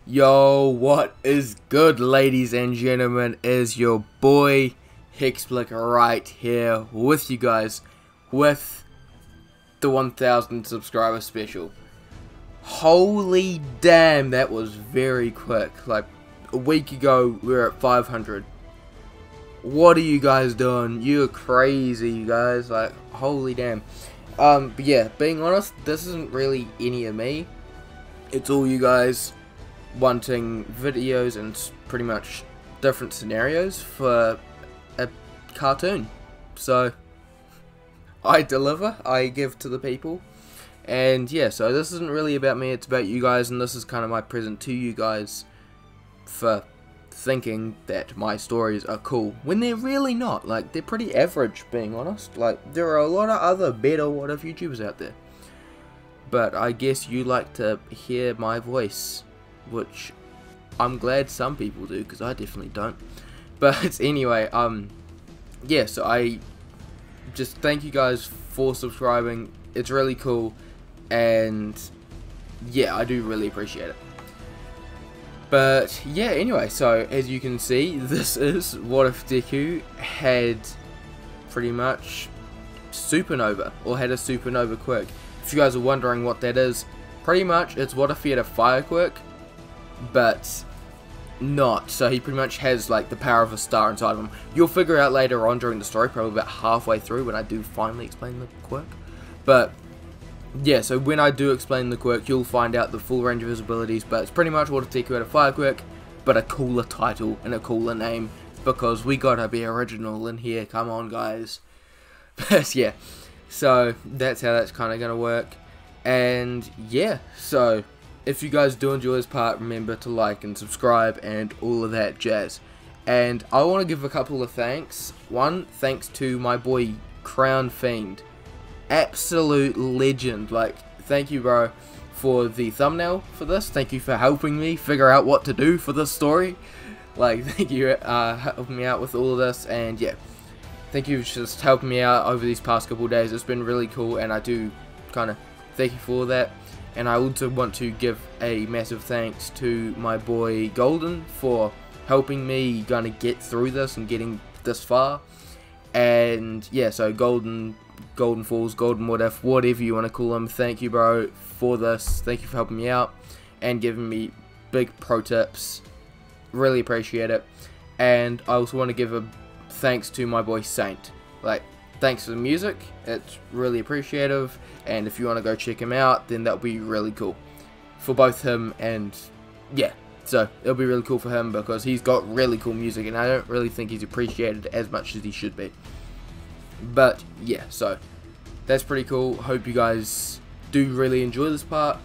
Yo, what is good, ladies and gentlemen? Is your boy Hexblick right here with you guys with the 1000 subscriber special. Holy damn, that was very quick. Like a week ago we were at 500. What are you guys doing? You're crazy, you guys. Like, holy damn. But yeah, being honest, this isn't really any of me. It's all you guys wanting videos and pretty much different scenarios for a cartoon. So I deliver, I give to the people, and yeah, so this isn't really about me, it's about you guys, and this is kind of my present to you guys for thinking that my stories are cool when they're really not. Like, they're pretty average, being honest. Like, there are a lot of other better what if YouTubers out there, but I guess you like to hear my voice, which I'm glad some people do, because I definitely don't. But anyway, yeah, so I just thank you guys for subscribing. It's really cool, and yeah, I do really appreciate it. But yeah, anyway, so as you can see, this is what if Deku had pretty much Supernova, or had a Supernova Quirk. If you guys are wondering what that is, pretty much it's what if he had a Fire Quirk, but not. So he pretty much has like the power of a star inside of him. You'll figure out later on during the story, probably about halfway through, when I do finally explain the quirk. But yeah, so when I do explain the quirk, you'll find out the full range of his abilities. But it's pretty much what if Deku had a Fire Quirk, but a cooler title and a cooler name, because we gotta be original in here, come on guys. But yeah, so that's how that's kind of gonna work. And yeah, so if you guys do enjoy this part, remember to like and subscribe and all of that jazz. And I want to give a couple of thanks. One, thanks to my boy Crown Fiend. Absolute legend. Like, thank you, bro, for the thumbnail for this. Thank you for helping me figure out what to do for this story. Like, thank you helping me out with all of this. And yeah, thank you for just helping me out over these past couple of days. It's been really cool, and I do kind of thank you for that. And I also want to give a massive thanks to my boy Golden for helping me gonna get through this and getting this far. And yeah, so Golden Falls, Golden whatever you want to call him, thank you, bro, for this. Thank you for helping me out and giving me big pro tips. Really appreciate it. And I also want to give a thanks to my boy Saint. Like, thanks for the music, it's really appreciative, and if you want to go check him out, then that would be really cool for both him and yeah, so it'll be really cool for him because he's got really cool music and I don't really think he's appreciated as much as he should be. But yeah, so that's pretty cool. Hope you guys do really enjoy this part,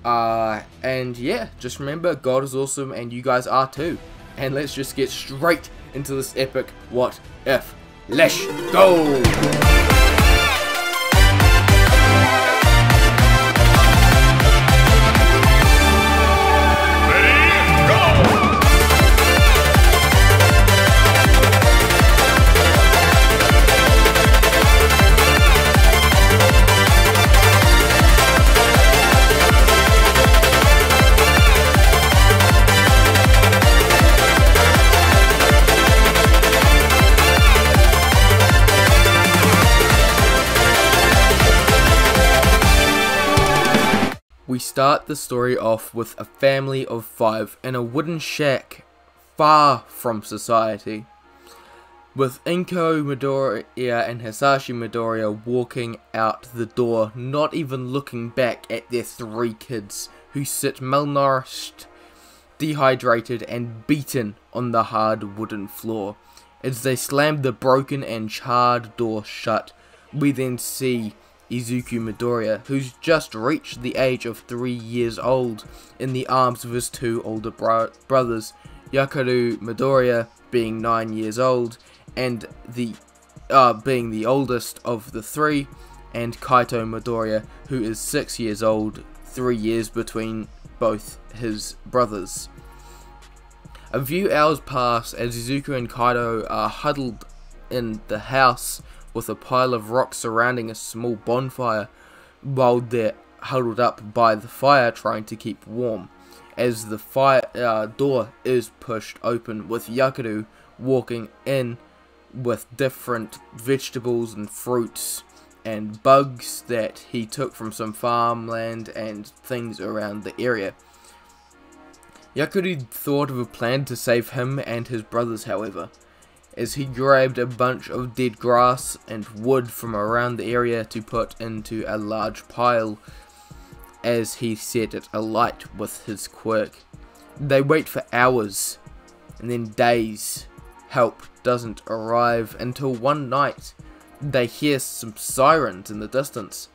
and yeah, just remember, God is awesome and you guys are too. And let's just get straight into this epic what if. Let's go! We start the story off with a family of 5 in a wooden shack far from society, with Inko Midoriya and Hisashi Midoriya walking out the door, not even looking back at their 3 kids who sit malnourished, dehydrated and beaten on the hard wooden floor. As they slam the broken and charred door shut, we then see Izuku Midoriya, who's just reached the age of 3 years old, in the arms of his 2 older brothers, Yakaru Midoriya being 9 years old, and being the oldest of the 3, and Kaito Midoriya, who is 6 years old, 3 years between both his brothers. A few hours pass as Izuku and Kaito are huddled in the house with a pile of rocks surrounding a small bonfire, while they're huddled up by the fire trying to keep warm. as the fire door is pushed open, with Yakudu walking in with different vegetables and fruits and bugs that he took from some farmland and things around the area. Yakudu thought of a plan to save him and his brothers, however, as he grabbed a bunch of dead grass and wood from around the area to put into a large pile as he set it alight with his quirk. They wait for hours and then days. Help doesn't arrive until one night they hear some sirens in the distance,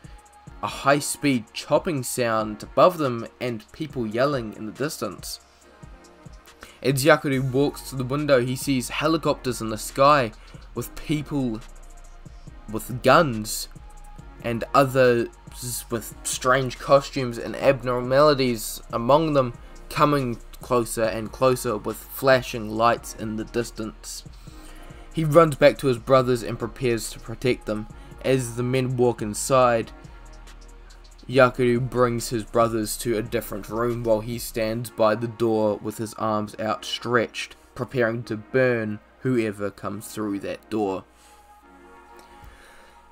a high-speed chopping sound above them, and people yelling in the distance. As Yakudu walks to the window, he sees helicopters in the sky with people with guns and others with strange costumes and abnormalities among them, coming closer and closer with flashing lights in the distance. He runs back to his brothers and prepares to protect them. As the men walk inside, Yakudu brings his brothers to a different room while he stands by the door with his arms outstretched, preparing to burn whoever comes through that door.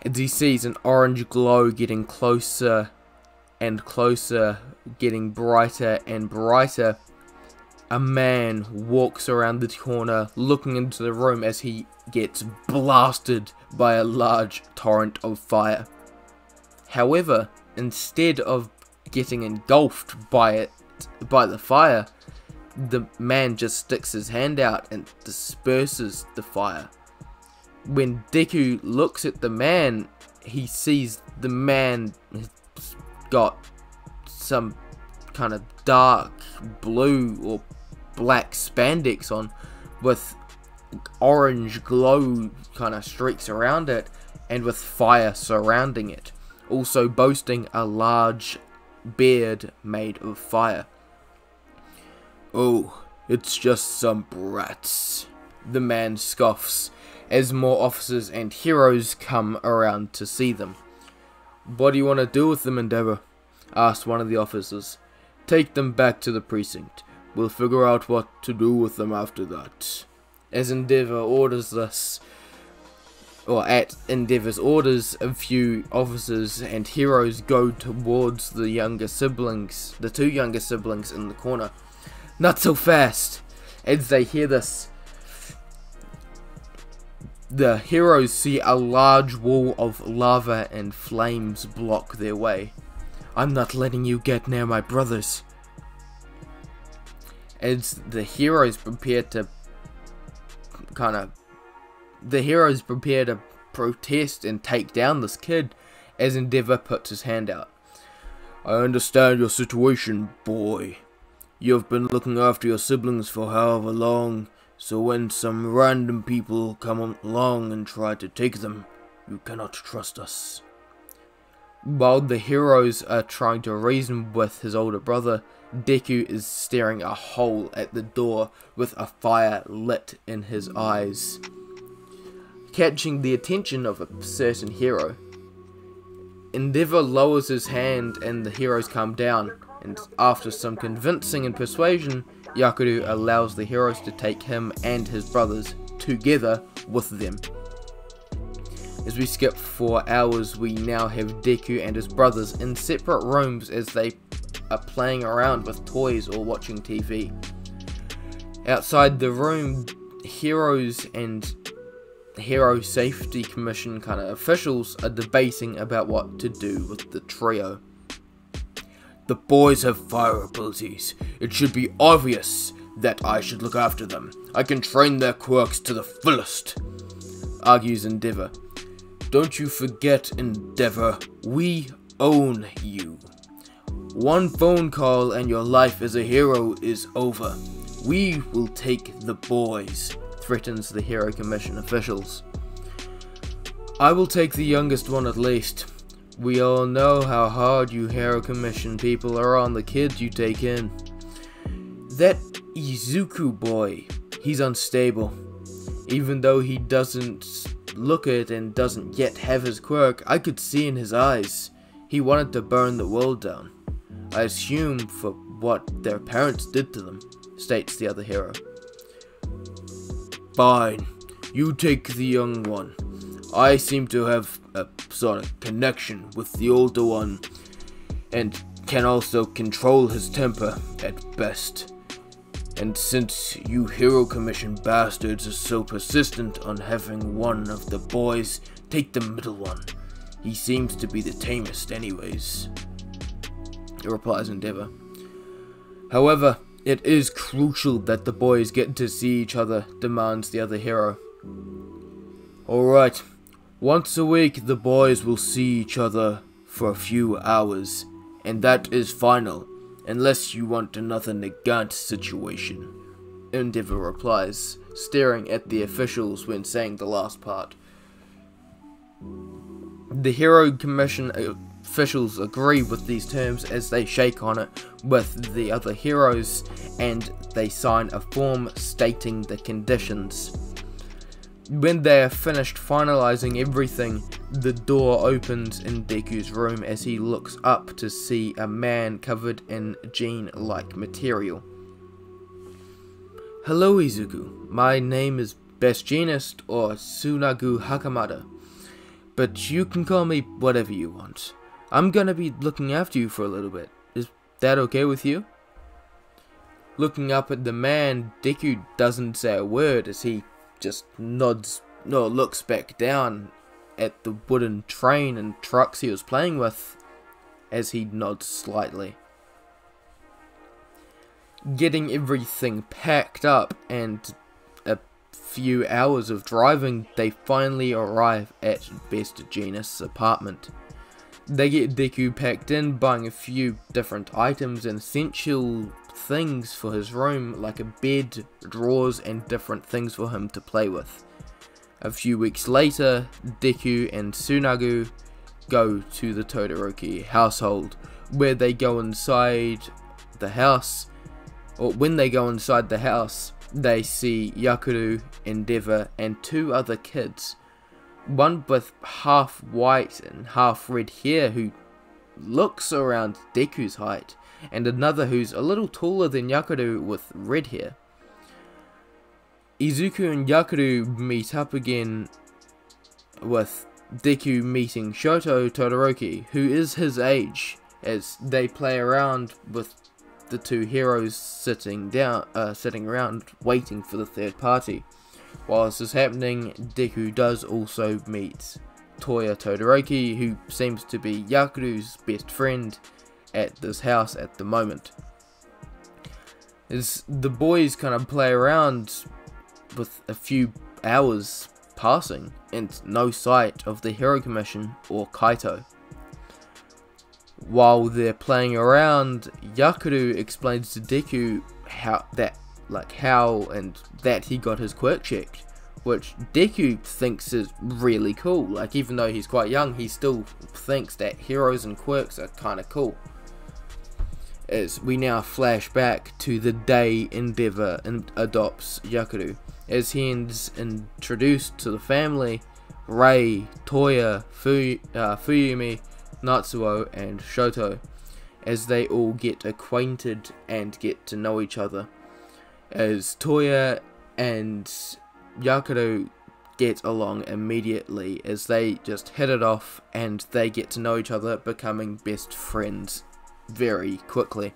As he sees an orange glow getting closer and closer, getting brighter and brighter, a man walks around the corner looking into the room as he gets blasted by a large torrent of fire. However, instead of getting engulfed by the fire, the man just sticks his hand out and disperses the fire. When Deku looks at the man, he sees the man has got some kind of dark blue or black spandex on with orange glow kind of streaks around it and with fire surrounding it, also boasting a large beard made of fire. "Oh, it's just some brats," the man scoffs as more officers and heroes come around to see them. "What do you want to do with them, Endeavor?" asked one of the officers. "Take them back to the precinct. We'll figure out what to do with them after that." As Endeavor orders this, or at Endeavor's orders, a few officers and heroes go towards the younger siblings, the two younger siblings in the corner. "Not so fast!" As they hear this, the heroes see a large wall of lava and flames block their way. "I'm not letting you get near my brothers." As the heroes prepare to protest and take down this kid, as Endeavor puts his hand out. "I understand your situation, boy. You've been looking after your siblings for however long, so when some random people come along and try to take them, you cannot trust us." While the heroes are trying to reason with his older brother, Deku is staring a hole at the door with a fire lit in his eyes, catching the attention of a certain hero. Endeavor lowers his hand and the heroes calm down, and after some convincing and persuasion, Yakudu allows the heroes to take him and his brothers together with them. As we skip 4 hours, we now have Deku and his brothers in separate rooms as they are playing around with toys or watching TV. Outside the room, heroes and Hero Safety Commission kind of officials are debating about what to do with the trio. "The boys have fire abilities. It should be obvious that I should look after them. I can train their quirks to the fullest," argues Endeavor. "Don't you forget, Endeavor, we own you. One phone call and your life as a hero is over. We will take the boys," threatens the Hero Commission officials. "I will take the youngest one at least. We all know how hard you Hero Commission people are on the kids you take in. That Izuku boy, he's unstable. Even though he doesn't look it and doesn't yet have his quirk, I could see in his eyes. He wanted to burn the world down. I assume for what their parents did to them, states the other hero. Fine, you take the young one. I seem to have a sort of connection with the older one, and can also control his temper at best. And since you Hero Commission bastards are so persistent on having one of the boys, take the middle one. He seems to be the tamest anyways, replies Endeavor. However, it is crucial that the boys get to see each other, demands the other hero. Alright, once a week the boys will see each other for a few hours, and that is final, unless you want another Nagant situation, Endeavor replies, staring at the officials when saying the last part. The Hero Commission officials agree with these terms as they shake on it with the other heroes, and they sign a form stating the conditions. When they are finished finalizing everything, the door opens in Deku's room as he looks up to see a man covered in gene-like material. Hello Izuku, my name is Best Genist or Tsunagu Hakamada, but you can call me whatever you want. I'm gonna be looking after you for a little bit. Is that okay with you? Looking up at the man, Deku doesn't say a word as he just looks back down at the wooden train and trucks he was playing with as he nods slightly. Getting everything packed up and a few hours of driving, they finally arrive at Best Genist's apartment. They get Deku packed in, buying a few different items and essential things for his room, like a bed, drawers, and different things for him to play with. A few weeks later, Deku and Tsunagu go to the Todoroki household, where they go inside the house, or when they go inside the house, they see Yakuru, Endeavor, and two other kids. One with half white and half red hair who looks around Deku's height, and another who's a little taller than Yakuru with red hair. Izuku and Yakuru meet up again, with Deku meeting Shoto Todoroki, who is his age, as they play around with the two heroes sitting around waiting for the third party. While this is happening, Deku does also meet Toya Todoroki, who seems to be Yakuru's best friend at this house at the moment. As the boys kind of play around with a few hours passing and no sight of the Hero Commission or Kaito. While they're playing around, Yakuru explains to Deku how he got his quirk checked, which Deku thinks is really cool. Like, even though he's quite young, he still thinks that heroes and quirks are kind of cool. As we now flash back to the day Endeavor adopts Yakuru, as he is introduced to the family, Rei, Toya, Fuyumi, Natsuo, and Shoto, as they all get acquainted and get to know each other. As Toya and Yakuru get along immediately, as they just hit it off and they get to know each other, becoming best friends very quickly.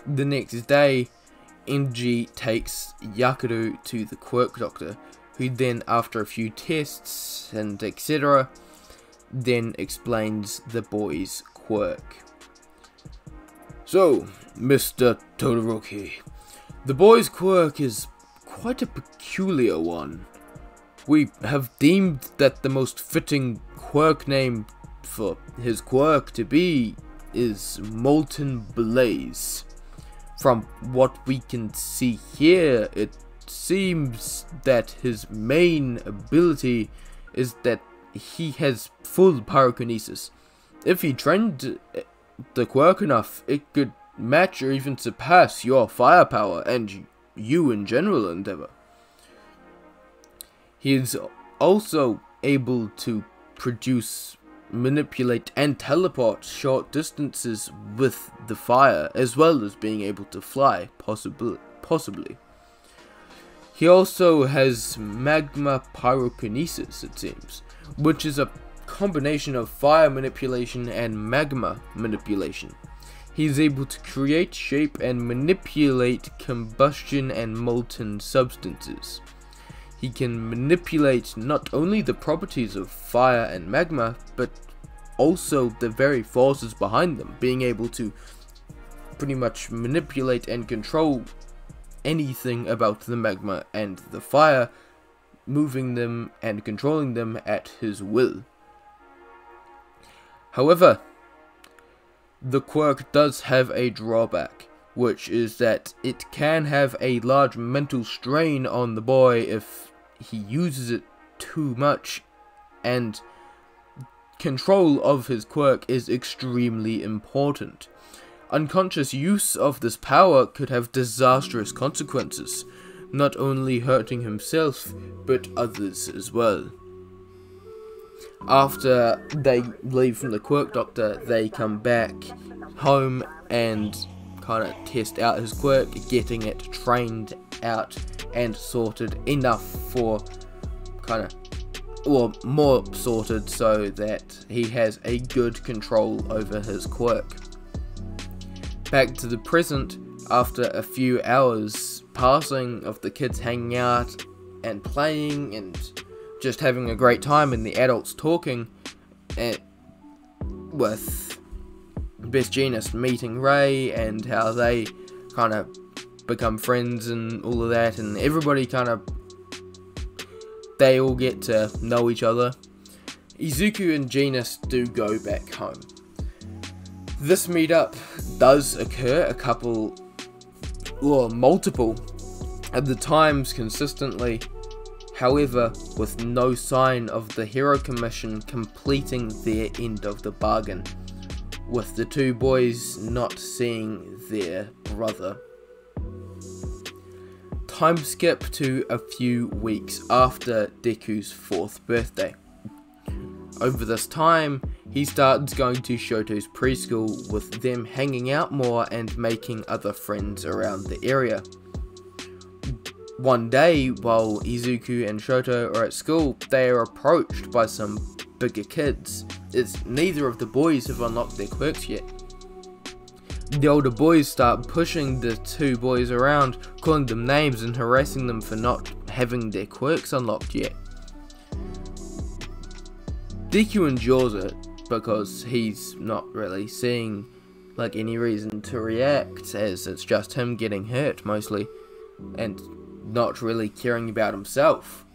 The next day, Enji takes Yakuru to the quirk doctor, who then, after a few tests and etc., then explains the boy's quirk. So, Mr. Todoroki, the boy's quirk is quite a peculiar one. We have deemed that the most fitting quirk name for his quirk to be is Molten Blaze. From what we can see here, it seems that his main ability is that he has full pyrokinesis. If he trained the quirk enough, it could match or even surpass your firepower and you in general, Endeavor. He is also able to produce manipulate and teleport short distances with the fire, as well as being able to fly, possibly. He also has magma pyrokinesis, it seems, which is a combination of fire manipulation and magma manipulation. He is able to create, shape, and manipulate combustion and molten substances. He can manipulate not only the properties of fire and magma, but also the very forces behind them, being able to pretty much manipulate and control anything about the magma and the fire, moving them and controlling them at his will. However, the quirk does have a drawback, which is that it can have a large mental strain on the boy if he uses it too much, and control of his quirk is extremely important. Unconscious use of this power could have disastrous consequences, not only hurting himself, but others as well. After they leave from the quirk doctor, they come back home and kind of test out his quirk, getting it trained out and sorted enough for more sorted so that he has a good control over his quirk. Back to the present, after a few hours passing of the kids hanging out and playing and just having a great time, and the adults talking, with Best Jeanist meeting Ray and how they kind of become friends and all of that, and everybody they all get to know each other. Izuku and Jeanist do go back home. This meetup does occur multiple at the times consistently, however with no sign of the Hero Commission completing their end of the bargain, with the two boys not seeing their brother. Time skip to a few weeks after Deku's 4th birthday. Over this time, he starts going to Shoto's preschool, with them hanging out more and making other friends around the area. One day, while Izuku and Shoto are at school, they are approached by some bigger kids, as neither of the boys have unlocked their quirks yet. The older boys start pushing the two boys around, calling them names and harassing them for not having their quirks unlocked yet. Deku endures it because he's not really seeing any reason to react, as it's just him getting hurt mostly, and not really caring about himself.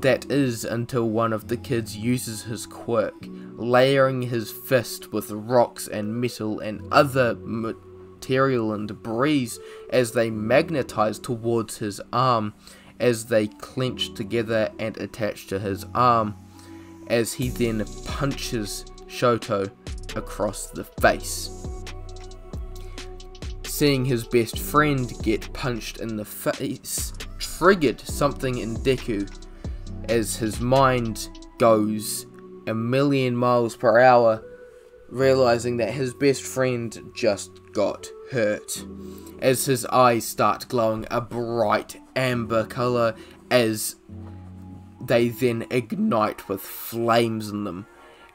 That is until one of the kids uses his quirk, layering his fist with rocks and metal and other material and debris as they magnetize towards his arm, as they clench together and attach to his arm, as he then punches Shoto across the face. Seeing his best friend get punched in the face triggered something in Deku, as his mind goes a million miles per hour, realizing that his best friend just got hurt, as his eyes start glowing a bright amber color, as they then ignite with flames in them,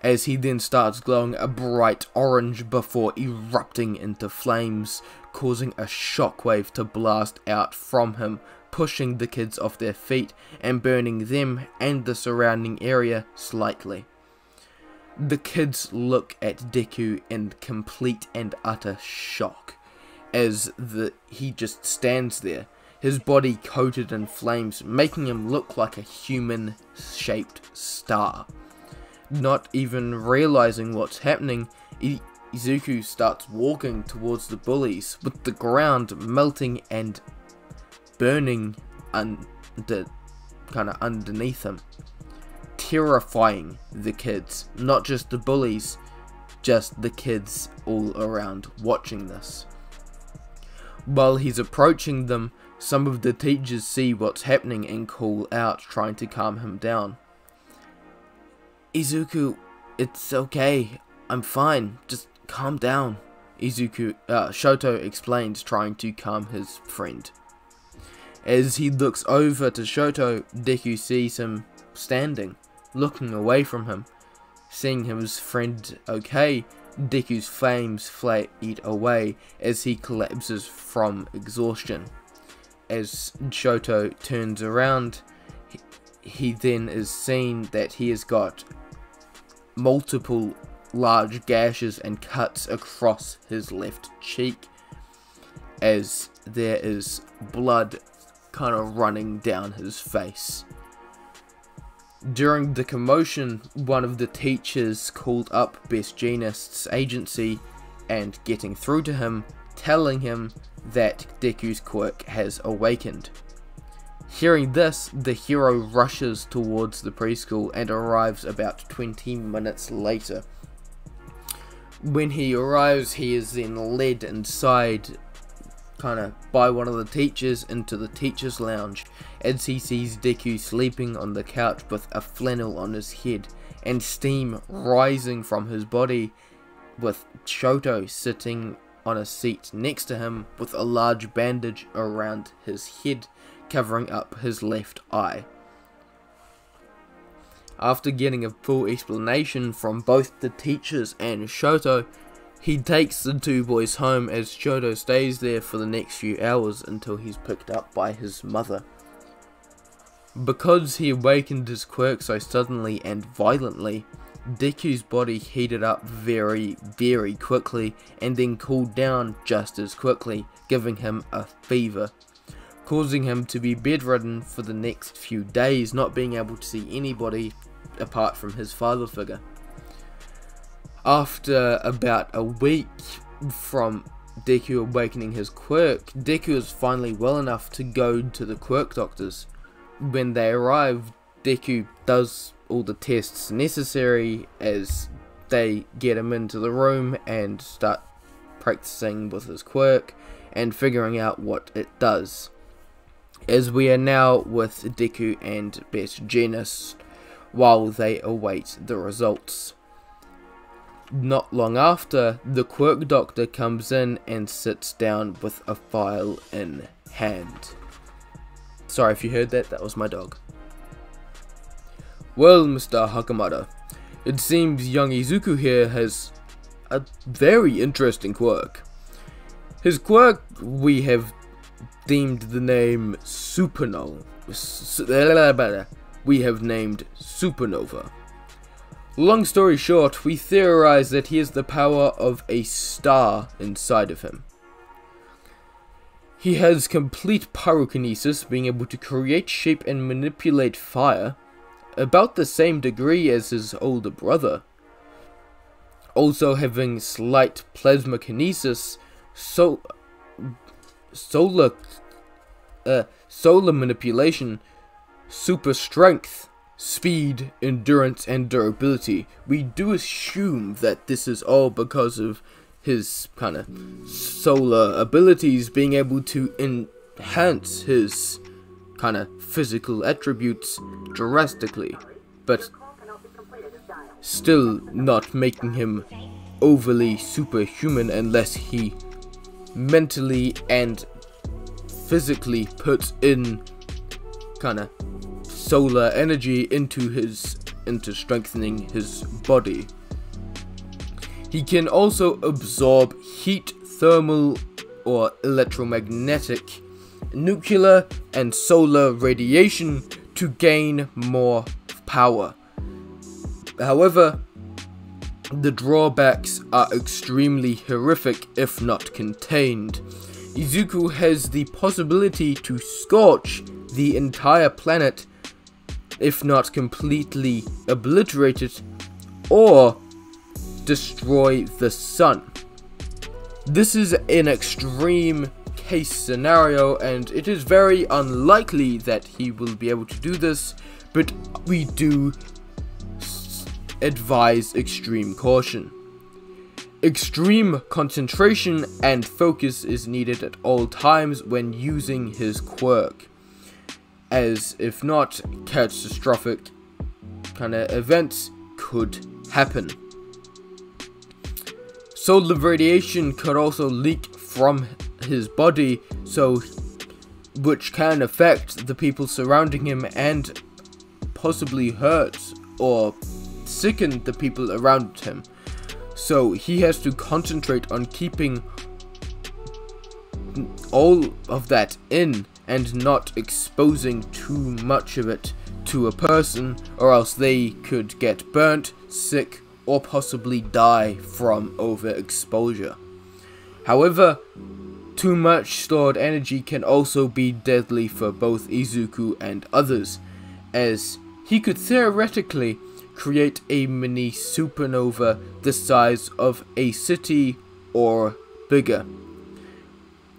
as he then starts glowing a bright orange before erupting into flames, causing a shockwave to blast out from him, pushing the kids off their feet and burning them and the surrounding area slightly. The kids look at Deku in complete and utter shock, as he just stands there, his body coated in flames, making him look like a human-shaped star. Not even realizing what's happening, Izuku starts walking towards the bullies, with the ground melting and burning underneath him, terrifying the kids, not just the bullies, just the kids all around watching this. While he's approaching them, some of the teachers see what's happening and call out, trying to calm him down. Izuku, It's okay, I'm fine, just calm down, Shoto explains, trying to calm his friend. As he looks over to Shoto, Deku sees him standing, looking away from him. Seeing his friend okay, Deku's flames fade away as he collapses from exhaustion. As Shoto turns around, he then is seen that he has got multiple large gashes and cuts across his left cheek, as there is blood kind of running down his face. During the commotion, one of the teachers called up Best Jeanist's agency and getting through to him, telling him that Deku's quirk has awakened. Hearing this, the hero rushes towards the preschool and arrives about 20 minutes later. When he arrives, he is then led inside by one of the teachers into the teacher's lounge, as he sees Deku sleeping on the couch with a flannel on his head and steam rising from his body, with Shoto sitting on a seat next to him with a large bandage around his head covering up his left eye. After getting a full explanation from both the teachers and Shoto, he takes the two boys home, as Shoto stays there for the next few hours until he's picked up by his mother. Because he awakened his quirk so suddenly and violently, Deku's body heated up very, very quickly and then cooled down just as quickly, giving him a fever, causing him to be bedridden for the next few days, not being able to see anybody apart from his father figure. After about a week from Deku awakening his quirk, Deku is finally well enough to go to the quirk doctors. When they arrive, Deku does all the tests necessary as they get him into the room and start practicing with his quirk and figuring out what it does. As we are now with Deku and Best Jeanist while they await the results. Not long after, the quirk doctor comes in and sits down with a file in hand. Sorry if you heard that, that was my dog. Well, Mr. Hakamada, it seems young Izuku here has a very interesting quirk. His quirk, we have deemed the name Supernova. We have named Supernova. Long story short, we theorize that he has the power of a star inside of him. He has complete pyrokinesis, being able to create, shape and manipulate fire, about the same degree as his older brother. Also having slight plasmakinesis, solar manipulation, super strength, speed, endurance and durability. We do assume that this is all because of his kind of solar abilities, being able to enhance his kind of physical attributes drastically, but still not making him overly superhuman unless he mentally and physically puts in kind of solar energy into strengthening his body. He can also absorb heat, thermal or electromagnetic, nuclear and solar radiation to gain more power. However, the drawbacks are extremely horrific if not contained. Izuku has the possibility to scorch the entire planet, if not completely obliterate it, or destroy the sun. This is an extreme case scenario, and it is very unlikely that he will be able to do this, but we do advise extreme caution. Extreme concentration and focus is needed at all times when using his quirk, as if not, catastrophic kind of events could happen. Solar radiation could also leak from his body, which can affect the people surrounding him and possibly hurt or sicken the people around him. So he has to concentrate on keeping all of that in and not exposing too much of it to a person, or else they could get burnt, sick, or possibly die from overexposure. However, too much stored energy can also be deadly for both Izuku and others, as he could theoretically create a mini supernova the size of a city or bigger.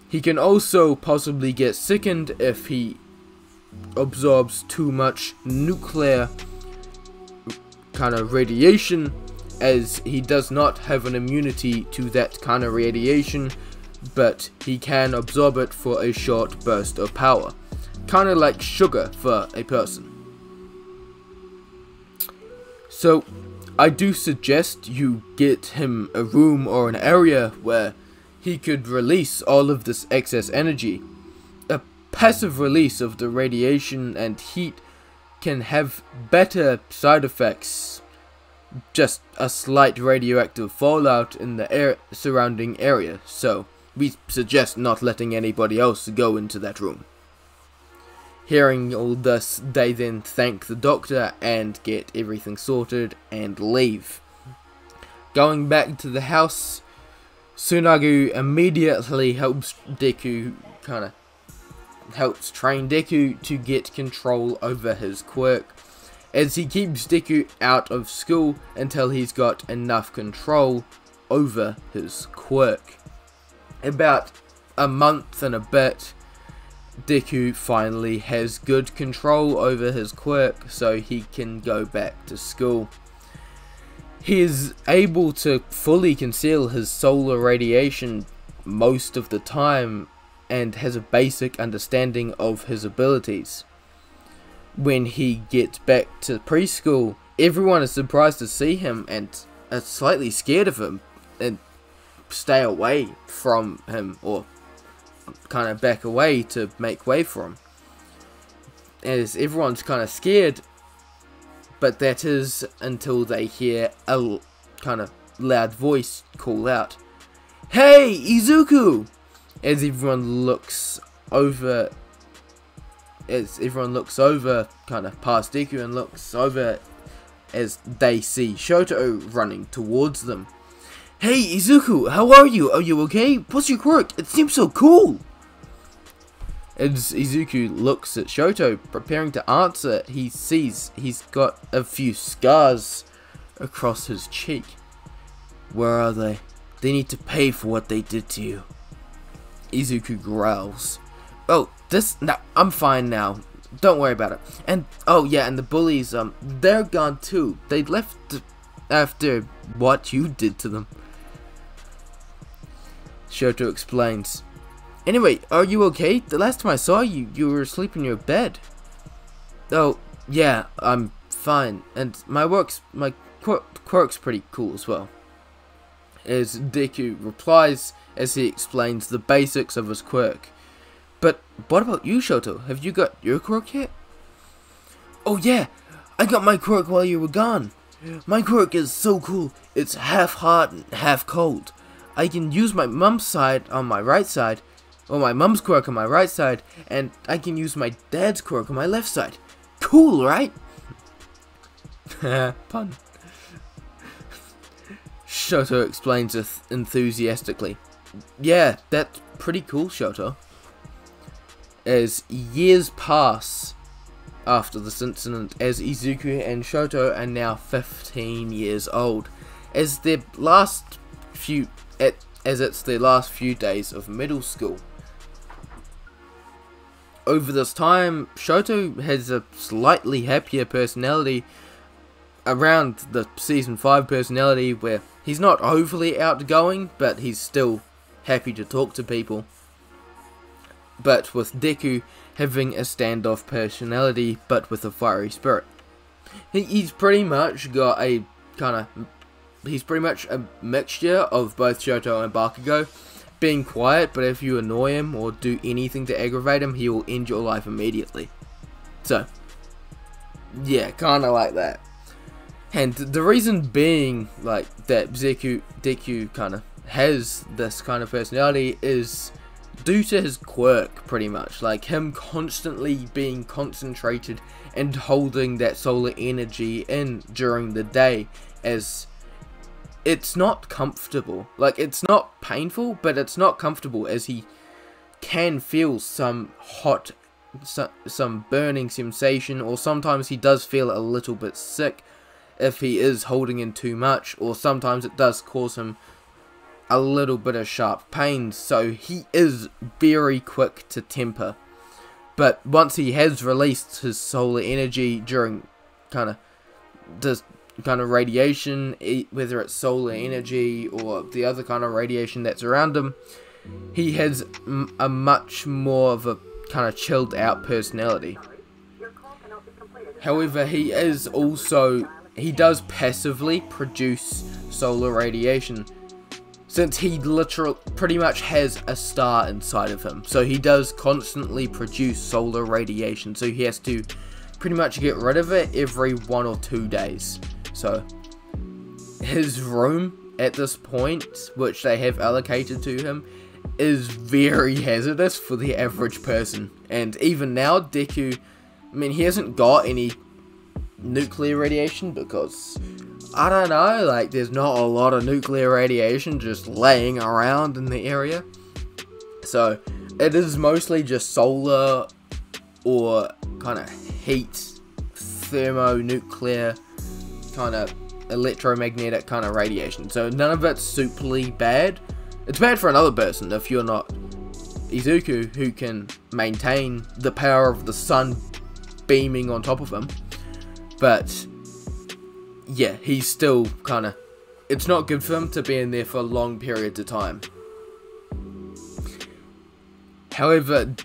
He can also possibly get sickened if he absorbs too much nuclear kind of radiation, as he does not have an immunity to that kind of radiation, but he can absorb it for a short burst of power, kind of like sugar for a person. So I do suggest you get him a room or an area where he could release all of this excess energy. A passive release of the radiation and heat can have better side effects, just a slight radioactive fallout in the surrounding area, so we suggest not letting anybody else go into that room. Hearing all this, they then thank the doctor and get everything sorted and leave. Going back to the house, Tsunagu immediately helps train Deku to get control over his quirk, as he keeps Deku out of school until he's got enough control over his quirk. About a month and a bit, Deku finally has good control over his quirk, so he can go back to school. He is able to fully conceal his solar radiation most of the time and has a basic understanding of his abilities. When he gets back to preschool, everyone is surprised to see him and are slightly scared of him and stay away from him, or kind of back away to make way for him, as everyone's kind of scared. But that is until they hear a kind of loud voice call out, "Hey, Izuku!" As everyone looks over, kind of past Deku and looks over, as they see Shoto running towards them. "Hey, Izuku, how are you? Are you okay? What's your quirk? It seems so cool!" As Izuku looks at Shoto, preparing to answer, he sees he's got a few scars across his cheek. "Where are they? They need to pay for what they did to you." Izuku growls. "Oh, no, I'm fine now. Don't worry about it. And, oh yeah, and the bullies, they're gone too. They left after what you did to them." Shoto explains. "Anyway, are you okay? The last time I saw you, you were asleep in your bed." "Oh, yeah, I'm fine. And my quirk's pretty cool as well." As Deku replies, as he explains the basics of his quirk. "But what about you, Shoto? Have you got your quirk yet?" "Oh yeah, I got my quirk while you were gone. My quirk is so cool, it's half hot and half cold. I can use my mom's side on my right side, or my mom's quirk on my right side, and I can use my dad's quirk on my left side. Cool, right?" Pun. Shoto explains enthusiastically. "Yeah, that's pretty cool, Shoto." As years pass after this incident, as Izuku and Shoto are now 15 years old, as it's their last few days of middle school. Over this time, Shoto has a slightly happier personality around the Season 5 personality, where he's not overly outgoing, but he's still happy to talk to people. But with Deku having a standoff personality, but with a fiery spirit. He's pretty much got a he's pretty much a mixture of both Shoto and Bakugo, being quiet, but if you annoy him or do anything to aggravate him, he will end your life immediately. So, yeah, kinda like that. And the reason being, like, that Deku kinda has this kind of personality is due to his quirk, pretty much. Like, him constantly being concentrated and holding that solar energy in during the day, as it's not comfortable. Like, it's not painful, but it's not comfortable, as he can feel some hot, some burning sensation, or sometimes he does feel a little bit sick if he is holding in too much, or sometimes it does cause him a little bit of sharp pain, so he is very quick to temper. But once he has released his solar energy during this kind of radiation, whether it's solar energy or the other kind of radiation that's around him, he has a much more of a kind of chilled out personality. However, he does passively produce solar radiation, since he literally pretty much has a star inside of him. So he does constantly produce solar radiation, so he has to pretty much get rid of it every 1 or 2 days. So his room at this point, which they have allocated to him, is very hazardous for the average person. And even now, Deku, I mean, he hasn't got any nuclear radiation, because I don't know, like, there's not a lot of nuclear radiation just laying around in the area. So it is mostly just solar or kind of heat, thermonuclear, kind of electromagnetic kind of radiation. So none of it's superly bad. It's bad for another person if you're not Izuku, who can maintain the power of the sun beaming on top of him. But yeah, he's still kind of, it's not good for him to be in there for long periods of time. However,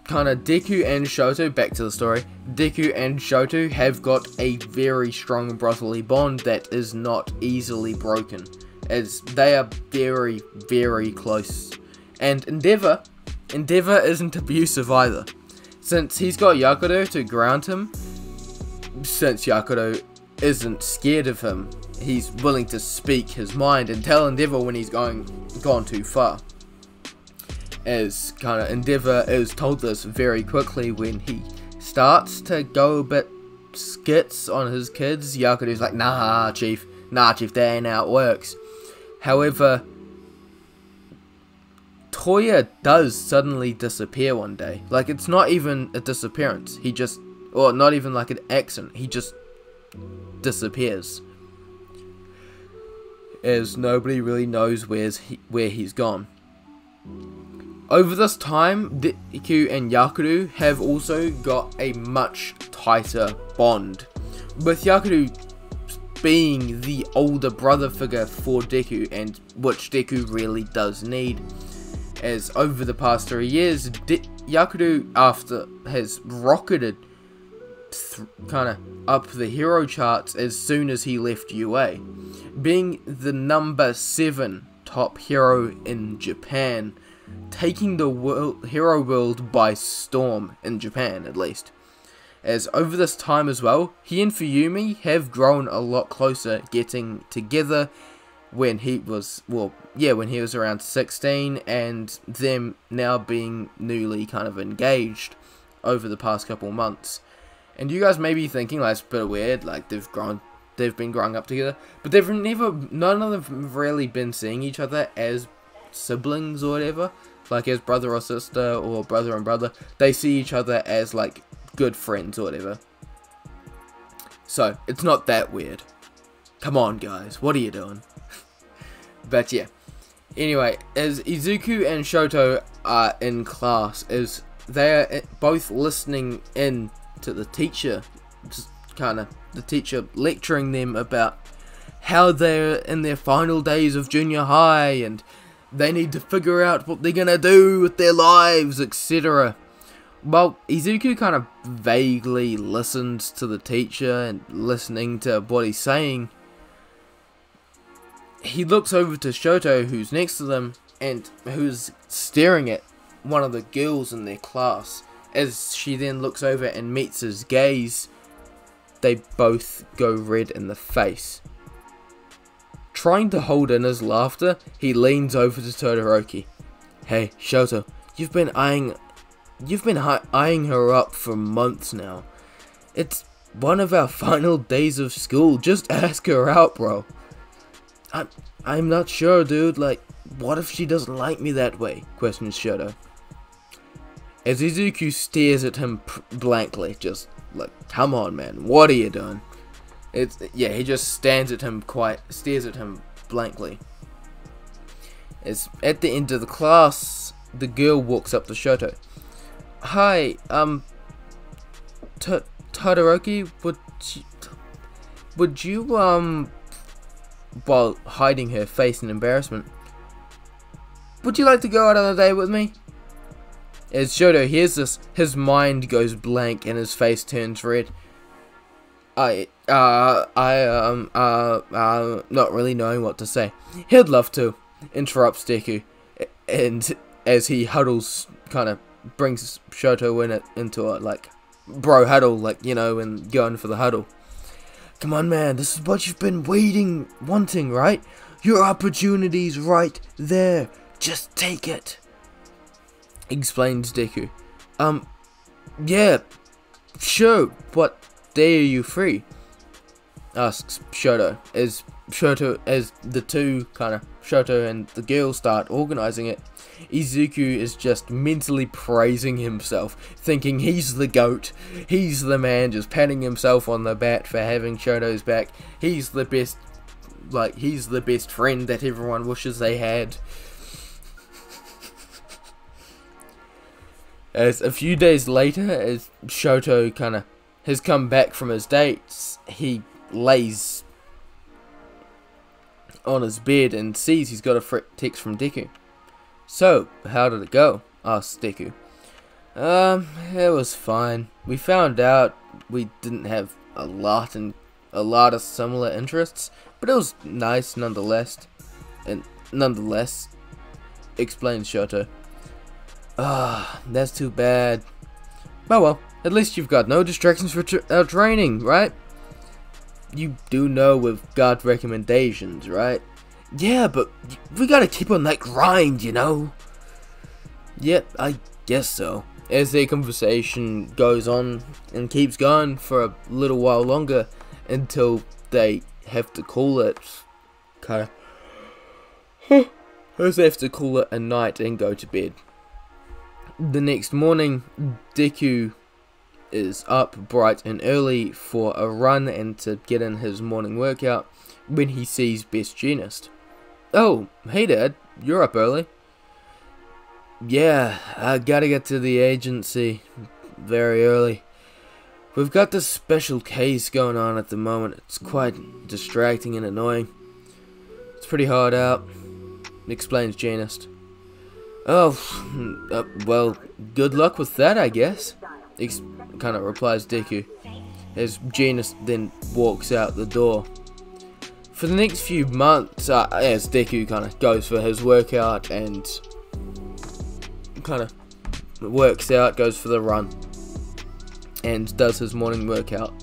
kind of Deku and Shoto, back to the story, Deku and Shoto have got a very strong brotherly bond that is not easily broken, as they are very, very close. And Endeavor isn't abusive either, since he's got Yakudo to ground him. Since Yakudo isn't scared of him, he's willing to speak his mind and tell Endeavor when he's gone too far. As kind of Endeavor is told this very quickly when he starts to go a bit skits on his kids. Yakudo's like, nah chief, that ain't how it works. However, Toya does suddenly disappear one day. Like, it's not even a disappearance, he just, or not even like an accident, he just disappears, as nobody really knows where he's gone. Over this time, Deku and Yakudo have also got a much tighter bond, with Yakudo being the older brother figure for Deku, and which Deku really does need, as over the past 3 years, Yakudo has rocketed kind of up the hero charts as soon as he left UA, being the number 7 top hero in Japan, taking the hero world by storm, in Japan at least. As over this time as well, he and Fuyumi have grown a lot closer, getting together when he was, when he was around 16, and them now being newly kind of engaged over the past couple months. And you guys may be thinking, like, it's a bit weird, like, they've been growing up together, but none of them have really been seeing each other as siblings or whatever, like as brother or sister, or brother and brother. They see each other as, like, good friends or whatever. So, it's not that weird. Come on, guys, what are you doing? But yeah, anyway, as Izuku and Shoto are in class, as they are both listening in to the teacher, just kind of the teacher lecturing them about how they're in their final days of junior high and they need to figure out what they're gonna do with their lives, etc. Well, Izuku kind of vaguely listens to the teacher and listening to what he's saying, he looks over to Shoto, who's next to them, and who's staring at one of the girls in their class. As she then looks over and meets his gaze, they both go red in the face. Trying to hold in his laughter, he leans over to Todoroki. Hey, Shoto, you've been eyeing her up for months now. It's one of our final days of school. Just ask her out, bro. I'm not sure, dude. Like, what if she doesn't like me that way? Questions Shoto. As Izuku stares at him blankly, just like, come on, man, what are you doing? He just stares at him blankly. As at the end of the class, the girl walks up to Shoto. Hi, Todoroki, would you, while hiding her face in embarrassment, would you like to go out on a date with me? As Shoto hears this, his mind goes blank and his face turns red. Not really knowing what to say. He'd love to, interrupts Deku, and as he huddles, kind of brings Shoto into a, like, bro huddle, like, you know, and going for the huddle. Come on, man, this is what you've been wanting, right? Your opportunity's right there. Just take it. Explains Deku. Yeah, sure, what day are you free? Asks Shoto, as the two, Shoto and the girl start organizing it. Izuku is just mentally praising himself, thinking he's the GOAT, he's the man, just patting himself on the back for having Shoto's back. He's the best, like, he's the best friend that everyone wishes they had. As a few days later, as Shoto has come back from his dates, he lays on his bed and sees he's got a text from Deku. So, how did it go? Asks Deku. It was fine. We found out we didn't have a lot of similar interests, but it was nice nonetheless. Explains Shoto. That's too bad. Oh well, at least you've got no distractions for our training, right? You do know we've got recommendations, right? Yeah, but we gotta keep on that grind, you know? Yep, I guess so. As their conversation goes on and keeps going for a little while longer until they have to call it a night and go to bed. The next morning, Deku is up bright and early for a run and to get in his morning workout when he sees Best Jeanist. Oh, hey Dad, you're up early. Yeah, I gotta get to the agency very early. We've got this special case going on at the moment. It's quite distracting and annoying. It's pretty hard out, explains Jeanist. Oh, well, good luck with that, I guess, replies Deku, as Jeanist then walks out the door. For the next few months, as Deku goes for his workout and works out, goes for the run, and does his morning workout.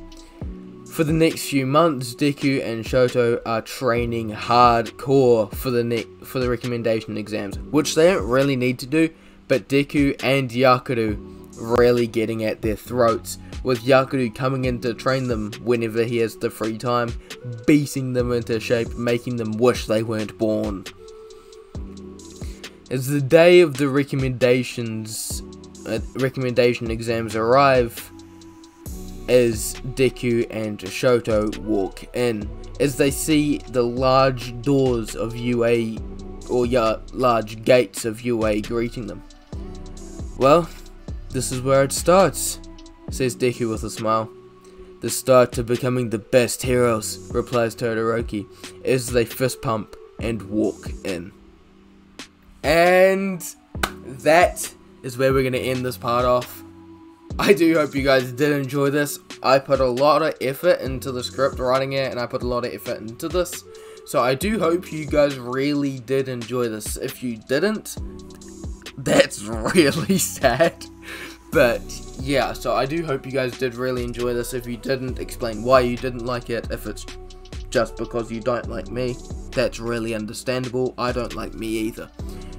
For the next few months, Deku and Shoto are training hardcore for the recommendation exams, which they don't really need to do, but Deku and Yakudo really getting at their throats, with Yakudo coming in to train them whenever he has the free time, beating them into shape, making them wish they weren't born. As the day of the recommendation exams arrive, as Deku and Shoto walk in, as they see the large doors of UA, or large gates of UA greeting them. Well, this is where it starts, says Deku with a smile. The start to becoming the best heroes, replies Todoroki, as they fist pump and walk in. And that is where we're going to end this part off. I do hope you guys did enjoy this. I put a lot of effort into the script writing it, and I put a lot of effort into this. So I do hope you guys really did enjoy this. If you didn't, that's really sad. But yeah, so I do hope you guys did really enjoy this. If you didn't, explain why you didn't like it. If it's just because you don't like me, that's really understandable. I don't like me either.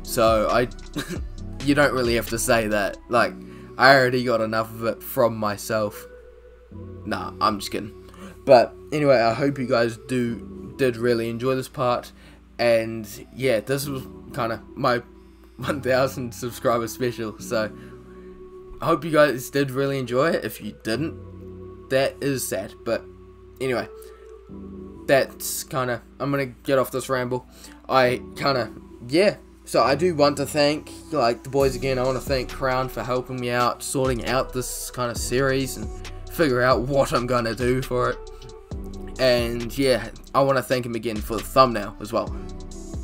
So you don't really have to say that. Like, I already got enough of it from myself. Nah, I'm just kidding. But anyway, I hope you guys did really enjoy this part. And yeah, this was kind of my 1000 subscriber special. So I hope you guys did really enjoy it. If you didn't, that is sad. But anyway, that's kind of, I'm going to get off this ramble. Yeah. So I do want to thank, like, the boys again. I want to thank Crown for helping me out, sorting out this kind of series and figure out what I'm going to do for it. And yeah, I want to thank him again for the thumbnail as well.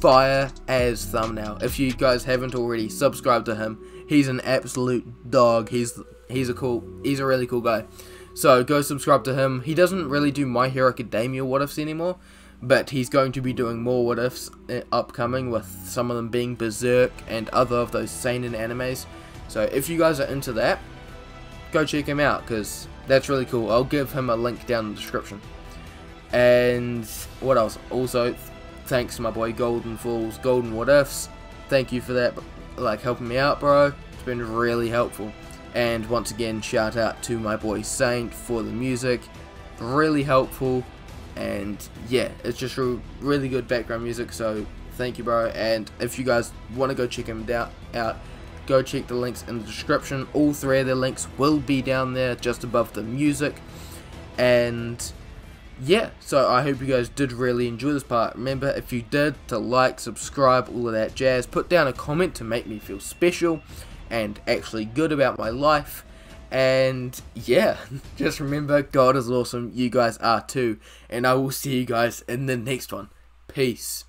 Fire as thumbnail. If you guys haven't already, subscribe to him. He's an absolute dog. He's a really cool guy. So go subscribe to him. He doesn't really do My Hero Academia what ifs anymore, but he's going to be doing more what ifs upcoming, with some of them being Berserk and other of those seinen animes. So if you guys are into that, go check him out, because that's really cool. I'll give him a link down in the description. And what else? Also, thanks to my boy Golden Falls, Golden What Ifs. Thank you for that, like, helping me out, bro. It's been really helpful. And once again, shout out to my boy Saint for the music. Really helpful. And yeah, it's just really good background music, so thank you, bro. And if you guys want to go check him out, go check the links in the description. All three of the links will be down there just above the music. And yeah, so I hope you guys did really enjoy this part. Remember, if you did, to like, subscribe, all of that jazz. Put down a comment to make me feel special and actually good about my life. And yeah, just remember, God is awesome. You guys are too. And I will see you guys in the next one. Peace.